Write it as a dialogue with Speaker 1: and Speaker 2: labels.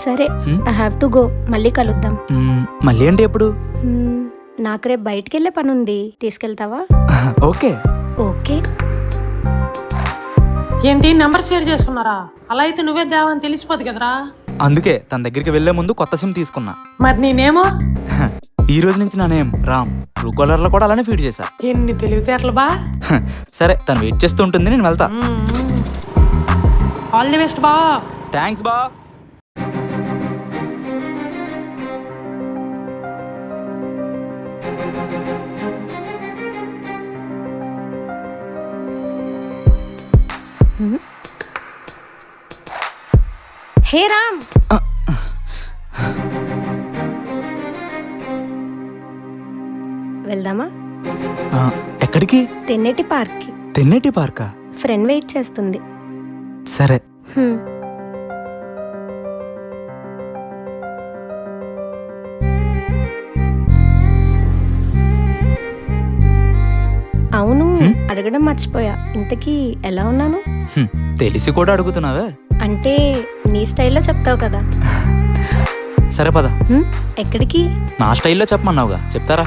Speaker 1: సరే, I have to go. మళ్ళీ కలుద్దాం.
Speaker 2: మళ్ళీ అంటే ఎప్పుడు?
Speaker 1: నాకు రేపు బయటికి వెళ్ళే పని ఉంది, తీసుకెళ్తావా?
Speaker 2: ఓకే.
Speaker 1: ఓకే.
Speaker 3: ఏంటి నెంబర్ షేర్ చేసుకున్నారా? అలా అయితే నువ్వే దేవని తెలిసిపోదు కదరా.
Speaker 2: అందుకే తన దగ్గరికి వెళ్లే ముందు కొత్త సిమ్ తీసుకున్నా.
Speaker 3: మరి నేనేమో
Speaker 2: ఈ రోజు నుంచి నా నేమ్ రామ్. ట్రూ కాలర్ లో కూడా అలానే ఫీడ్ చేశా.
Speaker 3: ఎన్ని తెలివితేటలు బా.
Speaker 2: సరే, తను వెయిట్ చేస్తూ ఉంటుంది, నేను వెళ్తా.
Speaker 3: ఆల్ ది బెస్ట్ బా.
Speaker 2: థ్యాంక్స్ బా.
Speaker 1: హే రామ్, వెళ్దామా?
Speaker 2: ఎక్కడికి?
Speaker 1: తెన్నేటి పార్క్ కి.
Speaker 2: తెన్నేటి పార్కా?
Speaker 1: ఫ్రెండ్ వెయిట్ చేస్తుంది.
Speaker 2: సరే.
Speaker 1: అవును, అడగడం మర్చిపోయా, ఇంతకీ ఎలా ఉన్నాను?
Speaker 2: తెలిసి కూడా అడుగుతున్నావే.
Speaker 1: అంటే నీ స్టైల్లో చెప్తావు కదా.
Speaker 2: సరే పద.
Speaker 1: ఎక్కడికి?
Speaker 2: నా స్టైల్లో చెప్పమన్నావుగా, చెప్తారా?